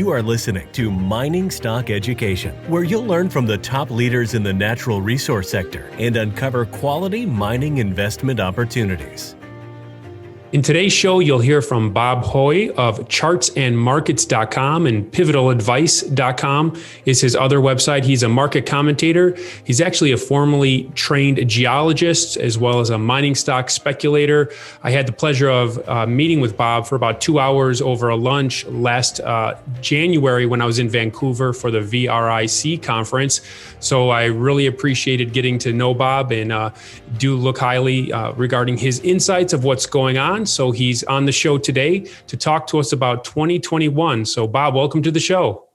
You are listening to Mining Stock Education, where you'll learn from the top leaders in the natural resource sector and uncover quality mining investment opportunities. In today's show, you'll hear from Bob Hoye of chartsandmarkets.com, and pivotaldvice.com is his other website. He's a market commentator. He's actually a formerly trained geologist as well as a mining stock speculator. I had the pleasure of meeting with Bob for about 2 hours over a lunch last January when I was in Vancouver for the VRIC conference. So I really appreciated getting to know Bob and do look highly regarding his insights of what's going on. So he's on the show today to talk to us about 2021. So Bob, welcome to the show.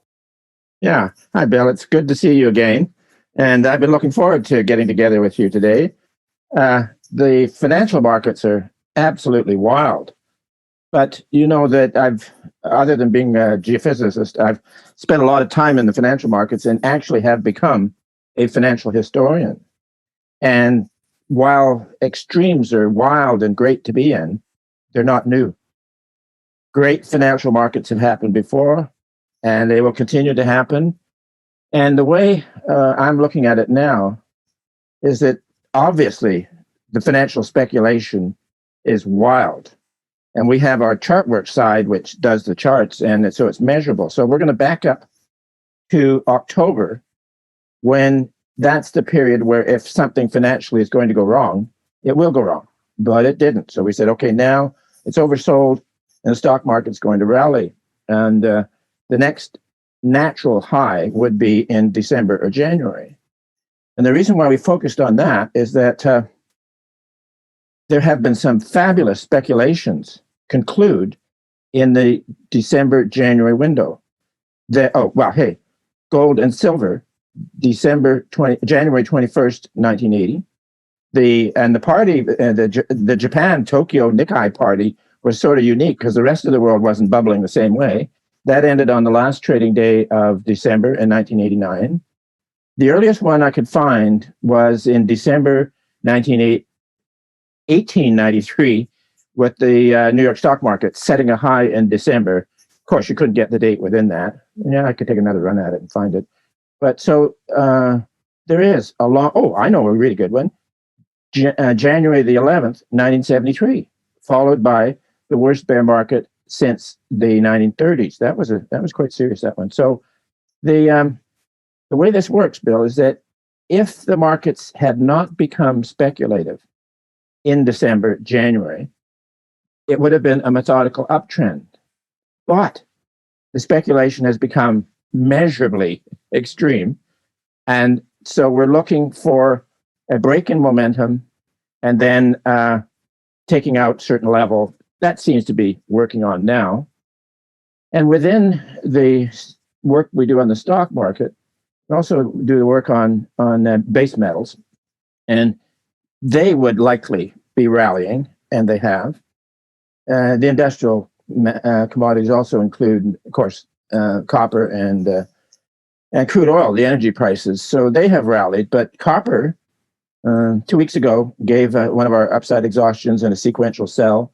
Yeah. Hi, Bill. It's good to see you again. And I've been looking forward to getting together with you today. The financial markets are absolutely wild. But you know that other than being a geophysicist, I've spent a lot of time in the financial markets and actually have become a financial historian. And while extremes are wild and great to be in, they're not new. Great financial markets have happened before, and they will continue to happen. And the way I'm looking at it now is that obviously the financial speculation is wild. And we have our ChartWorks side, which does the charts, and so it's measurable. So we're going to back up to October, when that's the period where if something financially is going to go wrong, it will go wrong. But it didn't. So we said, okay, now it's oversold and the stock market's going to rally. And the next natural high would be in December or January. And the reason why we focused on that is that there have been some fabulous speculations conclude in the December-January window. Gold and silver, January 21st, 1980. The Japan Tokyo Nikkei party was sort of unique because the rest of the world wasn't bubbling the same way. That ended on the last trading day of December in 1989. The earliest one I could find was in December 1893, with the New York stock market setting a high in December. Of course, you couldn't get the date within that. Yeah, I could take another run at it and find it. But so there is a long, I know a really good one. January the 11th, 1973, followed by the worst bear market since the 1930s. That was quite serious, that one. So the way this works, Bill, is that if the markets had not become speculative in December, January, it would have been a methodical uptrend. But the speculation has become measurably extreme. And so we're looking for a break in momentum and then taking out certain level. That seems to be working on now. And within the work we do on the stock market, we also do the work on base metals. And they would likely be rallying, and they have. The industrial commodities also include, of course, copper and crude oil, the energy prices. So they have rallied, but copper 2 weeks ago gave one of our upside exhaustions and a sequential sell.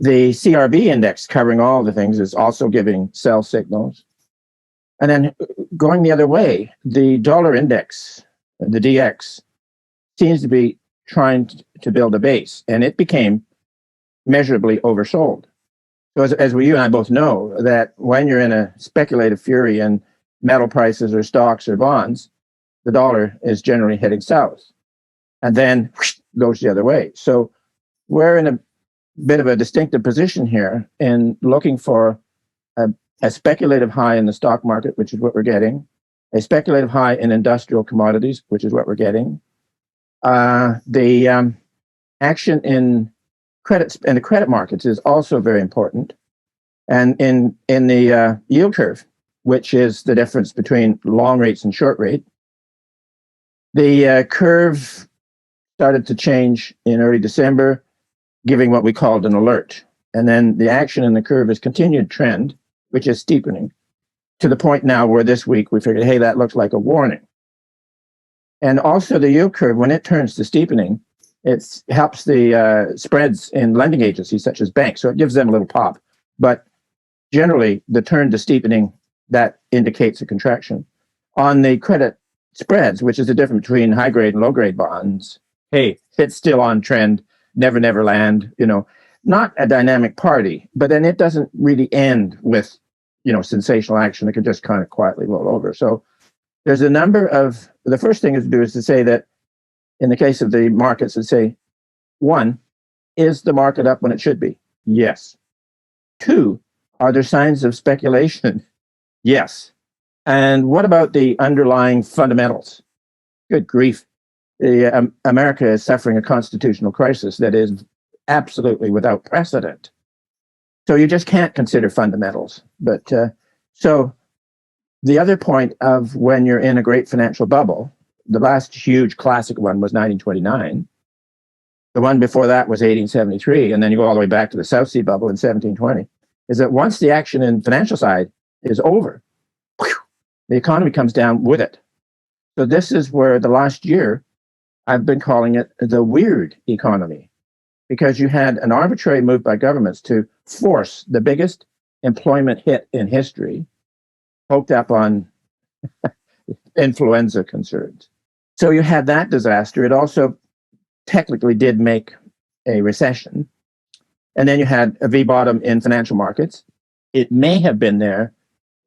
The CRB index, covering all the things, is also giving sell signals. And then going the other way, the dollar index, the DX, seems to be trying to build a base, and it became measurably oversold. So as you and I both know, that when you're in a speculative fury in metal prices or stocks or bonds, the dollar is generally heading south and then goes the other way. So we're in a bit of a distinctive position here in looking for a speculative high in the stock market, which is what we're getting, a speculative high in industrial commodities, which is what we're getting. The action in the credit markets is also very important. And in the yield curve, which is the difference between long rates and short rate, the curve started to change in early December, giving what we called an alert. And then the action in the curve is continued trend, which is steepening, to the point now where this week we figured, hey, that looks like a warning. And also the yield curve, when it turns to steepening, it helps the spreads in lending agencies such as banks. So it gives them a little pop. But generally, the turn to steepening that indicates a contraction. On the credit spreads, which is the difference between high grade and low grade bonds, hey, it's still on trend, never land, not a dynamic party, but then it doesn't really end with, sensational action. It can just kind of quietly roll over. So there's a number of, the first thing to do is to say that in the case of the markets, to say, one, is the market up when it should be? Yes. Two, are there signs of speculation? Yes. And what about the underlying fundamentals? Good grief. America is suffering a constitutional crisis that is absolutely without precedent. So you just can't consider fundamentals. But so the other point of when you're in a great financial bubble, the last huge classic one was 1929. The one before that was 1873. And then you go all the way back to the South Sea bubble in 1720, is that once the action in financial side is over, the economy comes down with it. So this is where the last year, I've been calling it the weird economy, because you had an arbitrary move by governments to force the biggest employment hit in history, poked up on influenza concerns. So you had that disaster. It also technically did make a recession. And then you had a V-bottom in financial markets. It may have been there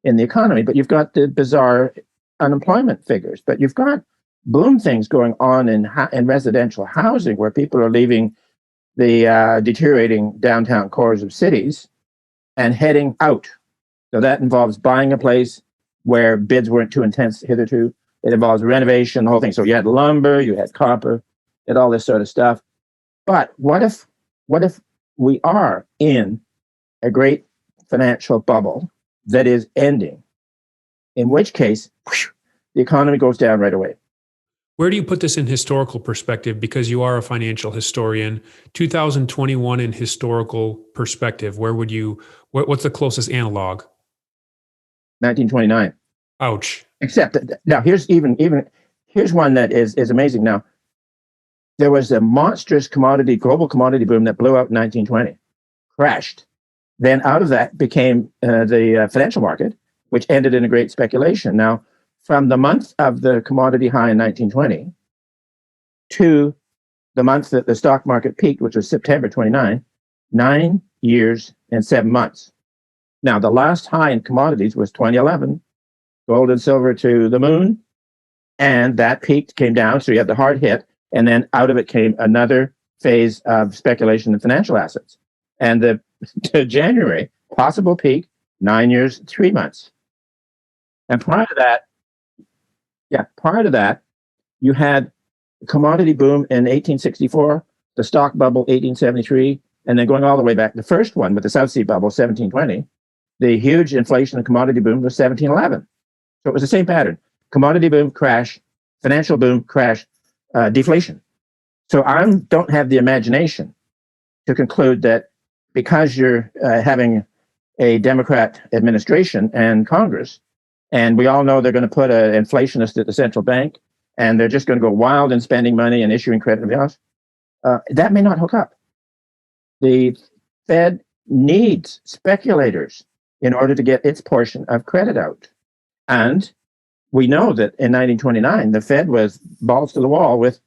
in the economy, but you've got the bizarre unemployment figures. But you've got boom things going on in residential housing, where people are leaving the deteriorating downtown cores of cities and heading out. So that involves buying a place where bids weren't too intense hitherto. It involves renovation, the whole thing. So you had lumber, you had copper, you had all this sort of stuff. But what if we are in a great financial bubble that is ending, in which case the economy goes down right away? Where do you put this in historical perspective? Because you are a financial historian. 2021 in historical perspective, what's the closest analog? 1929. Ouch. Except that, now here's one that is amazing. Now, there was a monstrous global commodity boom that blew out in 1920, crashed. Then out of that became the financial market, which ended in a great speculation. Now, from the month of the commodity high in 1920 to the month that the stock market peaked, which was September 29, 9 years and 7 months. Now, the last high in commodities was 2011, gold and silver to the moon, and that peaked, came down, so you had the hard hit, and then out of it came another phase of speculation in financial assets. And the January, possible peak, 9 years, 3 months. And prior to that, you had a commodity boom in 1864, the stock bubble 1873, and then going all the way back, the first one with the South Sea bubble 1720, the huge inflation and commodity boom was 1711. So it was the same pattern: commodity boom, crash; financial boom, crash; deflation. So I don't have the imagination to conclude that because you're having a Democrat administration and Congress, and we all know they're going to put an inflationist at the central bank, and they're just going to go wild in spending money and issuing credit and everything else, that may not hook up. The Fed needs speculators in order to get its portion of credit out. And we know that in 1929, the Fed was balls to the wall with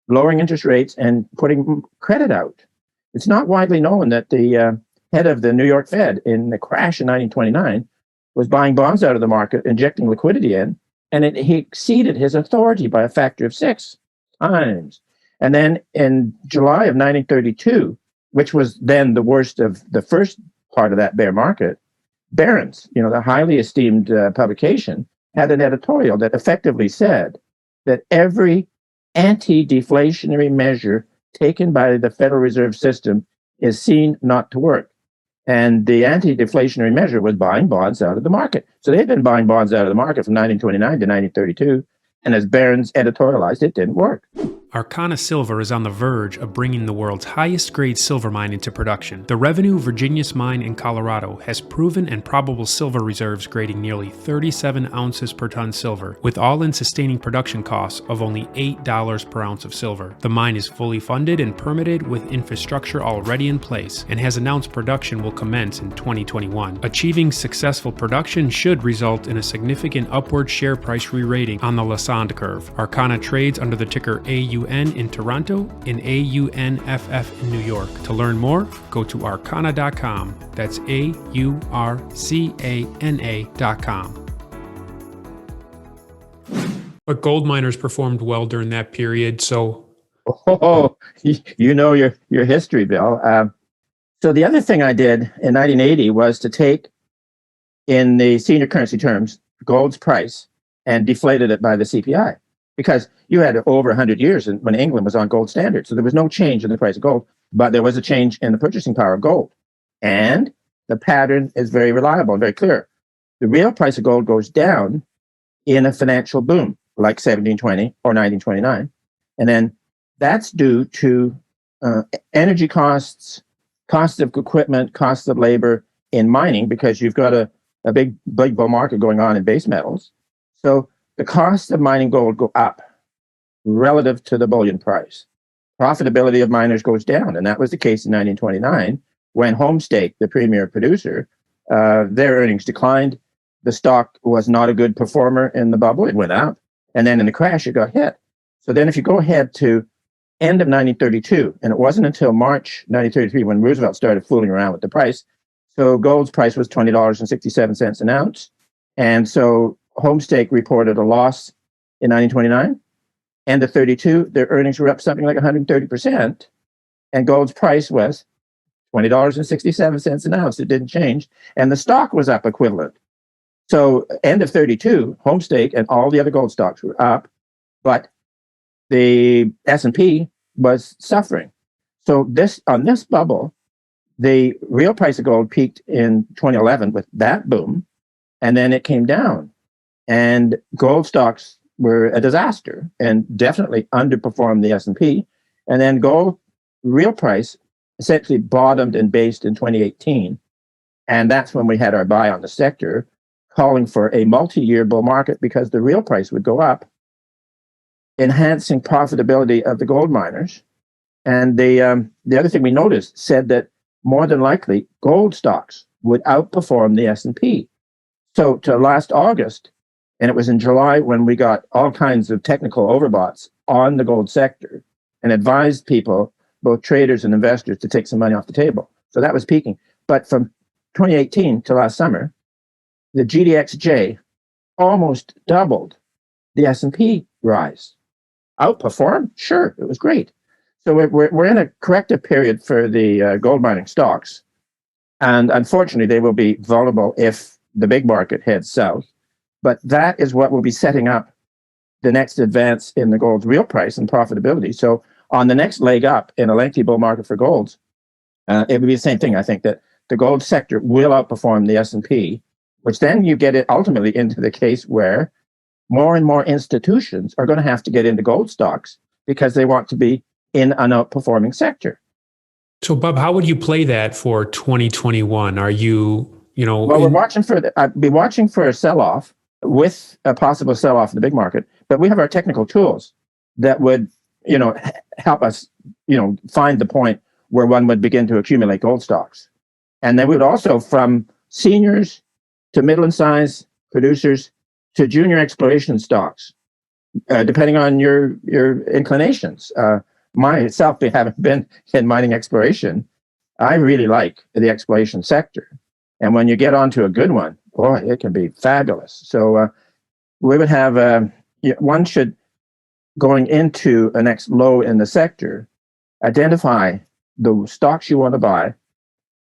lowering interest rates and putting credit out. It's not widely known that the head of the New York Fed in the crash in 1929 was buying bonds out of the market, injecting liquidity in, and he exceeded his authority by a factor of 6 times. And then in July of 1932, which was then the worst of the first part of that bear market, Barron's, the highly esteemed publication, had an editorial that effectively said that every anti-deflationary measure taken by the Federal Reserve System is seen not to work. And the anti-deflationary measure was buying bonds out of the market. So they'd been buying bonds out of the market from 1929 to 1932. And as Barron's editorialized, it didn't work. Arcana Silver is on the verge of bringing the world's highest grade silver mine into production. The Revenue Virginius mine in Colorado has proven and probable silver reserves grading nearly 37 ounces per ton silver, with all-in sustaining production costs of only $8 per ounce of silver. The mine is fully funded and permitted with infrastructure already in place, and has announced production will commence in 2021. Achieving successful production should result in a significant upward share price re-rating on the Lassonde curve. Arcana trades under the ticker AUN in Toronto and AUNFF in New York. To learn more, go to arcana.com. That's AURCANA.com. But gold miners performed well during that period, so... Oh, you know your history, Bill. So the other thing I did in 1980 was to take, in the senior currency terms, gold's price and deflated it by the CPI. Because you had over 100 years when England was on gold standard. So there was no change in the price of gold, but there was a change in the purchasing power of gold. And the pattern is very reliable and very clear. The real price of gold goes down in a financial boom, like 1720 or 1929. And then that's due to energy costs, costs of equipment, costs of labor in mining, because you've got a big bull market going on in base metals. So the cost of mining gold go up relative to the bullion price. Profitability of miners goes down, and that was the case in 1929 when Homestake, the premier producer, their earnings declined. The stock was not a good performer in the bubble. It went up, and then in the crash, it got hit. So then if you go ahead to end of 1932, and it wasn't until March 1933 when Roosevelt started fooling around with the price, so gold's price was $20.67 an ounce, and so Homestake reported a loss in 1929. End of 32, their earnings were up something like 130%, and gold's price was $20.67 an ounce. It didn't change, and the stock was up equivalent. So end of 32, Homestake and all the other gold stocks were up, but the S&P was suffering. So on this bubble, the real price of gold peaked in 2011 with that boom, and then it came down. And gold stocks were a disaster and definitely underperformed the S&P. And then gold real price essentially bottomed and based in 2018. And that's when we had our buy on the sector, calling for a multi-year bull market because the real price would go up, enhancing profitability of the gold miners. And the other thing we noticed said that more than likely gold stocks would outperform the S&P. So to last August, and it was in July when we got all kinds of technical overboughts on the gold sector and advised people, both traders and investors, to take some money off the table. So that was peaking. But from 2018 to last summer, the GDXJ almost doubled the S&P rise. Outperformed? Sure, it was great. So we're in a corrective period for the gold mining stocks. And unfortunately, they will be vulnerable if the big market heads south. But that is what will be setting up the next advance in the gold's real price and profitability. So on the next leg up in a lengthy bull market for golds, it would be the same thing. I think that the gold sector will outperform the S&P, which then you get it ultimately into the case where more and more institutions are going to have to get into gold stocks because they want to be in an outperforming sector. So, Bob, how would you play that for 2021? Are you, Well, we're watching I'd be watching for a sell-off with a possible sell-off in the big market, but we have our technical tools that would, help us, find the point where one would begin to accumulate gold stocks. And then we would also, from seniors to middle and size producers to junior exploration stocks, depending on your inclinations. Myself, having been in mining exploration, I really like the exploration sector. And when you get onto a good one, boy, it can be fabulous. So we would have, one should, going into a next low in the sector, identify the stocks you want to buy,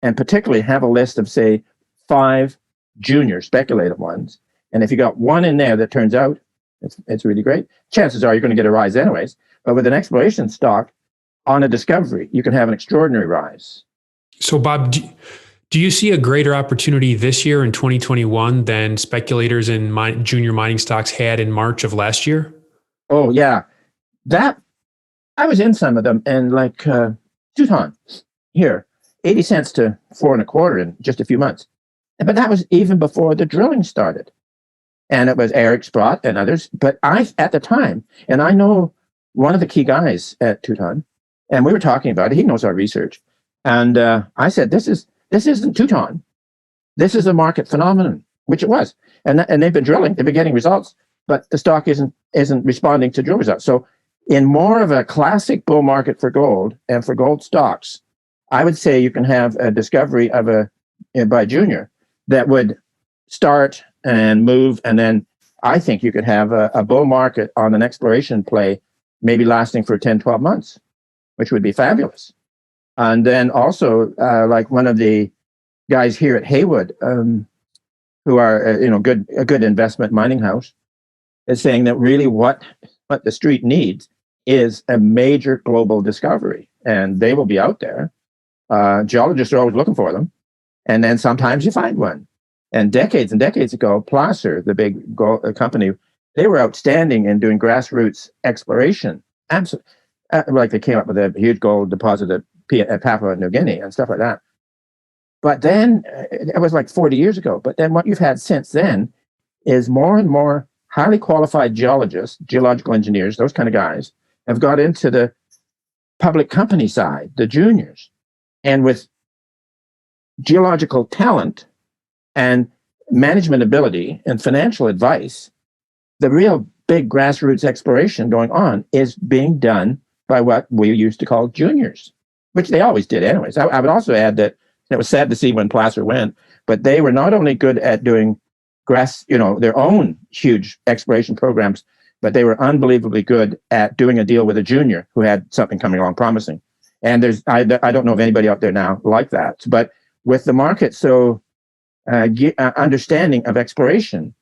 and particularly have a list of, say, 5 junior speculative ones. And if you got one in there that turns out it's really great, chances are you're going to get a rise anyways. But with an exploration stock on a discovery, you can have an extraordinary rise. So, Bob, do you see a greater opportunity this year in 2021 than speculators in junior mining stocks had in March of last year? Oh, yeah. That I was in some of them, and like Teuton here, 80 cents to 4.25 in just a few months. But that was even before the drilling started. And it was Eric Sprott and others. But at the time, and I know one of the key guys at Teuton, and we were talking about it. He knows our research. And I said, this isn't Teuton. This is a market phenomenon, which it was. And they've been drilling, they've been getting results, but the stock isn't responding to drill results. So in more of a classic bull market for gold and for gold stocks, I would say you can have a discovery of by junior that would start and move, and then I think you could have a bull market on an exploration play, maybe lasting for 10, 12 months, which would be fabulous. And then also, like one of the guys here at Haywood, who are a good investment mining house, is saying that really what the street needs is a major global discovery, and they will be out there. Geologists are always looking for them, and then sometimes you find one. And decades ago, Placer, the big gold company, they were outstanding in doing grassroots exploration. Absolutely, like they came up with a huge gold deposit at Papua New Guinea and stuff like that. But then it was like 40 years ago. But then what you've had since then is more and more highly qualified geologists, geological engineers, those kind of guys, have got into the public company side, the juniors, and with geological talent and management ability and financial advice, the real big grassroots exploration going on is being done by what we used to call juniors, which they always did anyways. I would also add that it was sad to see when Placer went, but they were not only good at doing their own huge exploration programs, but they were unbelievably good at doing a deal with a junior who had something coming along promising. And I don't know of anybody out there now like that. But with the market so understanding of exploration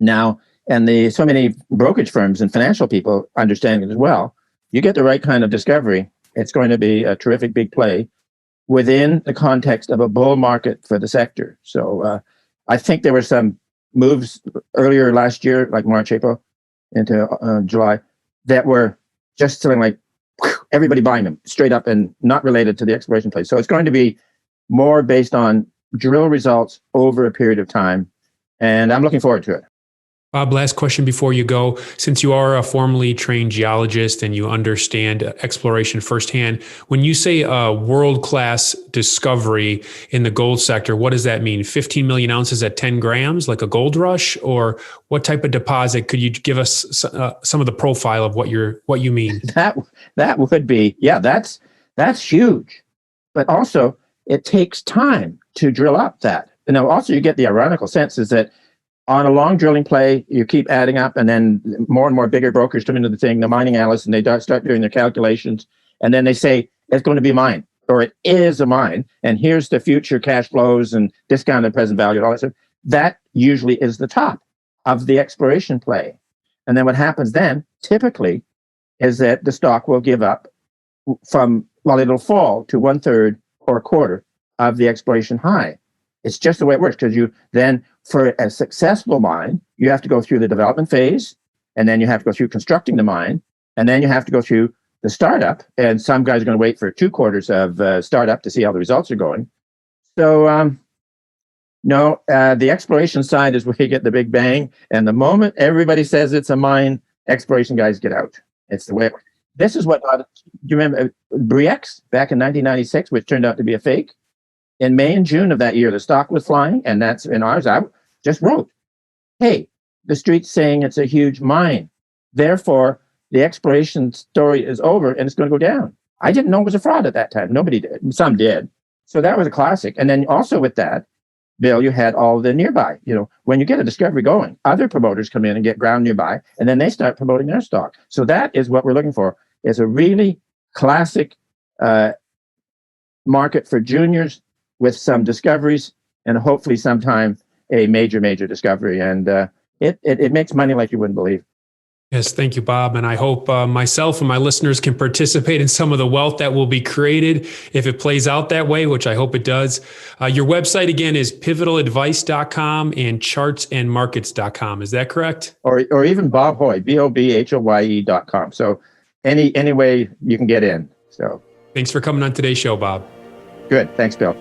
now, and so many brokerage firms and financial people understanding it as well, you get the right kind of discovery, it's going to be a terrific big play within the context of a bull market for the sector. So I think there were some moves earlier last year, like March, April, into July, that were just something like everybody buying them straight up and not related to the exploration play. So it's going to be more based on drill results over a period of time. And I'm looking forward to it. Bob, last question before you go. Since you are a formally trained geologist and you understand exploration firsthand, when you say a world-class discovery in the gold sector, what does that mean? 15 million ounces at 10 grams, like a gold rush? Or what type of deposit? Could you give us some of the profile of what you mean? That would be, yeah, that's huge. But also, it takes time to drill up that. Also, you get the ironical sense is that on a long drilling play, you keep adding up, and then more and more bigger brokers come into the thing, the mining analysts, and they start doing their calculations, and then they say, it's going to be a mine, or it is a mine, and here's the future cash flows and discounted present value and all that stuff. That usually is the top of the exploration play. And then what happens then, typically, is that the stock will give up it'll fall to 1/3 or a quarter of the exploration high. It's just the way it works, because you then, for a successful mine, you have to go through the development phase, and then you have to go through constructing the mine, and then you have to go through the startup. And some guys are going to wait for 2 quarters of startup to see how the results are going. So, the exploration side is where you get the big bang. And the moment everybody says it's a mine, exploration guys get out. It's the way it works. This is what, do you remember Briex back in 1996, which turned out to be a fake? In May and June of that year, the stock was flying, and that's in ours. I just wrote, hey, the street's saying it's a huge mine. Therefore, the exploration story is over, and it's going to go down. I didn't know it was a fraud at that time. Nobody did. Some did. So that was a classic. And then also with that, Bill, you had all the nearby. When you get a discovery going, other promoters come in and get ground nearby, and then they start promoting their stock. So that is what we're looking for, is a really classic market for juniors with some discoveries, and hopefully sometime a major discovery. And it makes money like you wouldn't believe. Yes, thank you, Bob. And I hope myself and my listeners can participate in some of the wealth that will be created if it plays out that way, which I hope it does. Your website, again, is pivotalitvice.com and chartsandmarkets.com. Is that correct? Or even Bob Hoye, BOBHOYE.com. So any way you can get in. So Thanks for coming on today's show, Bob. good. Thanks, Bill.